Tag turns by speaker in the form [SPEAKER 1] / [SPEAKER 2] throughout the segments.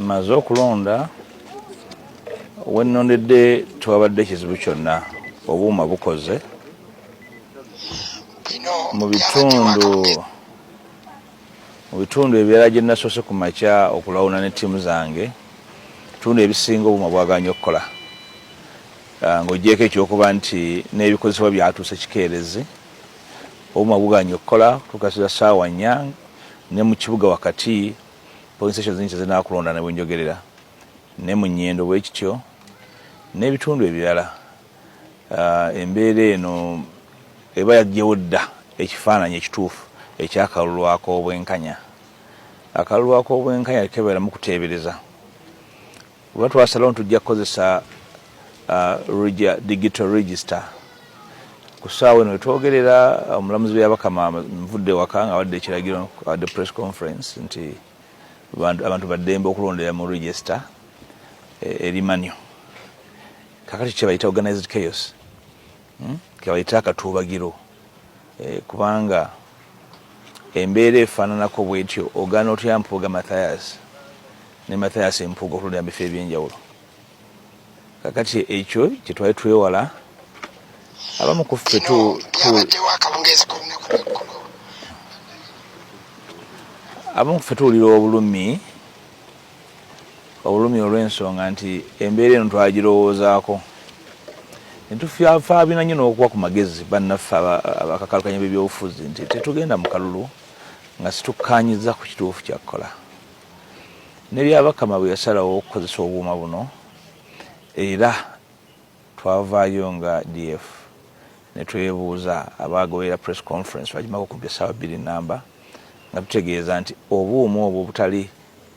[SPEAKER 1] maze okulonda wennondedde twabadde ekizibu kyonna obuuma bukoze mu bitundu ebyala gye nasoose ku makya okulawuna ne ttiimu zange bitundu ebisinga obuuma bwaganye okukola ng'ogyeko ekyokuba nti n'ebikozesebwa byatuuse kikeerezi obuuma buganye okukola tukasiza ssaawa 4 ne mu kibuga wakati polling stations zingi zinaakulonda ne bwenjogerera ne mu Nnyendo bwe kityo n'ebitundu ebirala embeera eno eba yaggyewo dda ekifaananyi ekituufu ekyakalulu k'obwenkanya. Akalulu k'obwenkanya kebeera mu kuteebereza oba twasalawo tujja kukozesa digital register ku ssaawa eno wetwogerera omulamuzi w'Abakama nvudde waka nga wadde ekiragiro wadde press conference nti abantu baddembe okulondera mu register erimanyo kakati kyebayita organized chaos kebayita akatuubagiro kubanga embeera efaananako bwetyo ogaana otya Mpuuga Mathias ne Mathias Mpuuga okulondera mu bifo ebyenjawulo. Kakati ekyo kye twali twewala abamu ku ffe tuwulira obulumi olw'ensonga nti embeera eno twagirowoozaako ne tufaabina nnyo n'okuwa ku magezi bannaffe abakakalukanya b'ebyobufuzi nti tetugenda mu kalulu nga situkkaanyiza ku kituufu kya kukola. Ne by'Abakama bwe yasalawo okukozesa obuuma buno era twavaayo nga DF ne twebuuza abagoberera press conference bagimako okumpi essaawa 2 namba nga tutegeeza nti obuuma obwo butali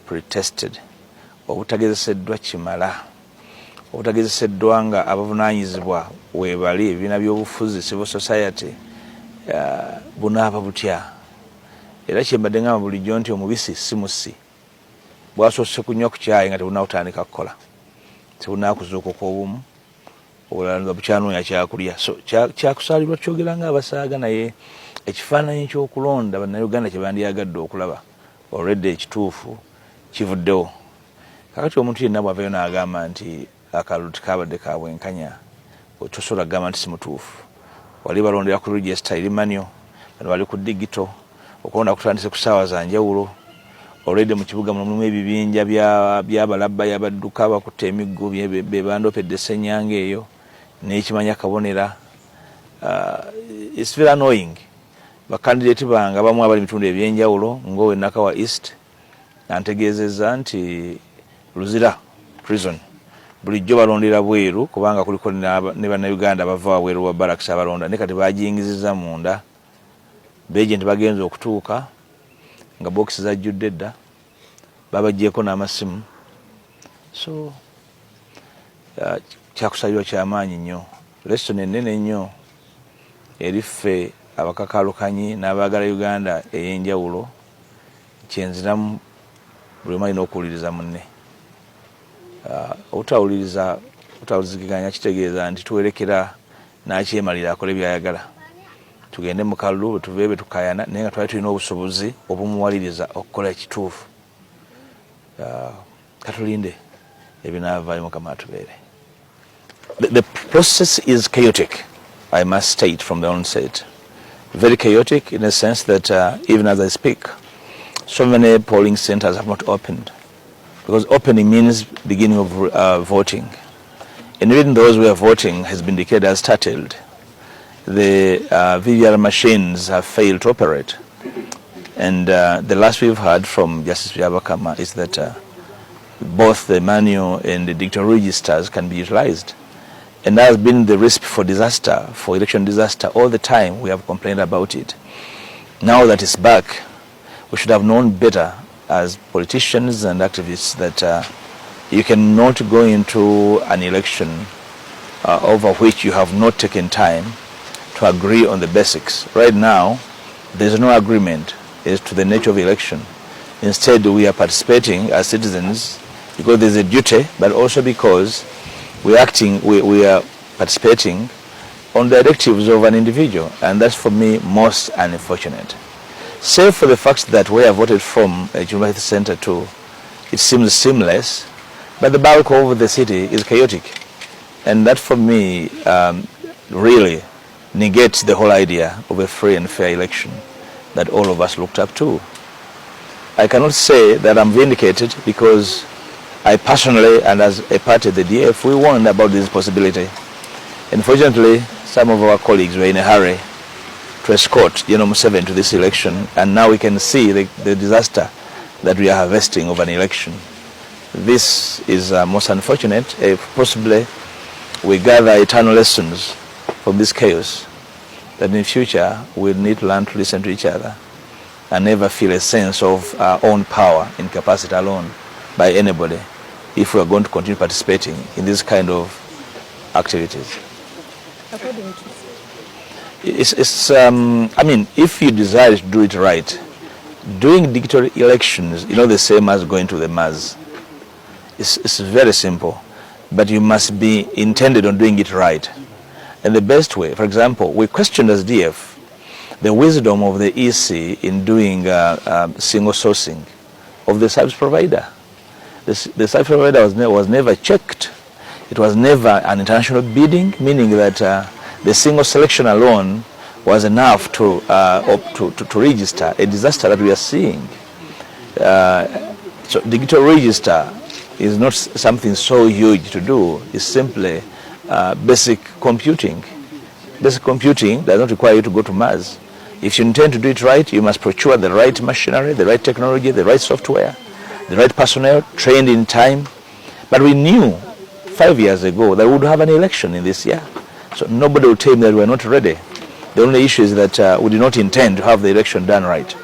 [SPEAKER 1] pre-tested obutagezeseddwa kimala obutagezeseddwa nga abavunaanyizibwa weebali ebibiina by'obufuzi civil society bunaaba butya era kyembadde ngamba bulijjo nti omubisi si musi bwasoose kunywa ku kyayi nga tebunaakutandika kukola tebunaakuzuuka okw'obumu obulala nga bukyanoonya kyakulya so kyakusaalirwa kyogera ng'abasaaga naye ekifaananyi ky'okulonda bannayuganda kye bandiyagadde okulaba already ekituufu kivuddewo. Kakati omuntu yenna bw'avayo n'agamba nti akalulu tikabadde ka bwenkanya tosobola kugamba nti si mutuufu. Wali balondera ku register eri manyo bano bali ku digito okulonda kutandise ku ssaawa za njawulo already mu kibuga mulimu ebibinja by'abalabba y'abadduka bakutte emiggo be bandoopedde Ssennyanga eyo n'ekimanya kabonera. It's very annoying. Bakandidate bange abamu abali bitundu ebyenjawulo ng'owe Nakawa East antegeezezza nti Luzira prison bulijjo balondera bweru kubanga kuliko ne bannayuganda bava wabweru wa barracks abalonda ne kati baajingizizza munda beegenti bagenza okutuuka nga bookisi zajjudde dda babaggyeko n'amasimu so kyakusabirwa kyamaanyi nnyo lesson ennene nnyo eri ffe abakakalukanyi n'abaagala Uganda ey'enjawulo kyenziramu buli omu alina okuwuliriza munne obutawuliziganya kitegeeza nti tuwerekera n'akyemalira akole byayagala tugende mu kalulu bwe tuveeyo tukayana naye nga twali tulina obusobozi obumuwaliriza okukola ekituufu katulinde ebinaavaayo Mukama atubeere. The process is chaotic, I must state from the onset. Very chaotic in the sense that even as I speak, so many polling centers have not opened. Because opening means beginning of voting. And even those who are voting has been declared as startled. The VVR machines have failed to operate. And the last we've heard from Justice Byabakama is that both the manual and the digital registers can be utilized. And that has been the risk for disaster, for election disaster. All the time we have complained about it. Now that it's back, we should have known better as politicians and activists that you cannot go into an election over which you have not taken time to agree on the basics. Right now, there is no agreement as to the nature of the election. Instead, we are participating as citizens because there is a duty, but also because we are participating on the directives of an individual, and that's for me most unfortunate. Save for the fact that where I voted from University Center 2 it seems seamless, but the bulk of the city is chaotic. And that for me really negates the whole idea of a free and fair election that all of us looked up to. I cannot say that I'm vindicated because I personally and as a party, the DF, we warned about this possibility. Unfortunately, some of our colleagues were in a hurry to escort General Museveni to this election, and now we can see the disaster that we are harvesting of an election. This is most unfortunate. Possibly we gather eternal lessons from this chaos, that in future we'll need to learn to listen to each other and never feel a sense of our own power and capacity alone by anybody if we are going to continue participating in this kind of activities. I mean, if you desire to do it right, doing digital elections is not the same as going to the mass. It's very simple, but you must be intended on doing it right. And the best way, for example, we questioned as DF the wisdom of the EC in doing single sourcing of the service provider. The service provider was never checked. It was never an international bidding, meaning that the single selection alone was enough to register a disaster that we are seeing. So digital register is not something so huge to do. It's simply basic computing. Basic computing does not require you to go to Mars. If you intend to do it right, you must procure the right machinery, the right technology, the right software, the right personnel, trained in time. But we knew 5 years ago that we would have an election in this year. So nobody will tell me that we're not ready. The only issue is that we do not intend to have the election done right.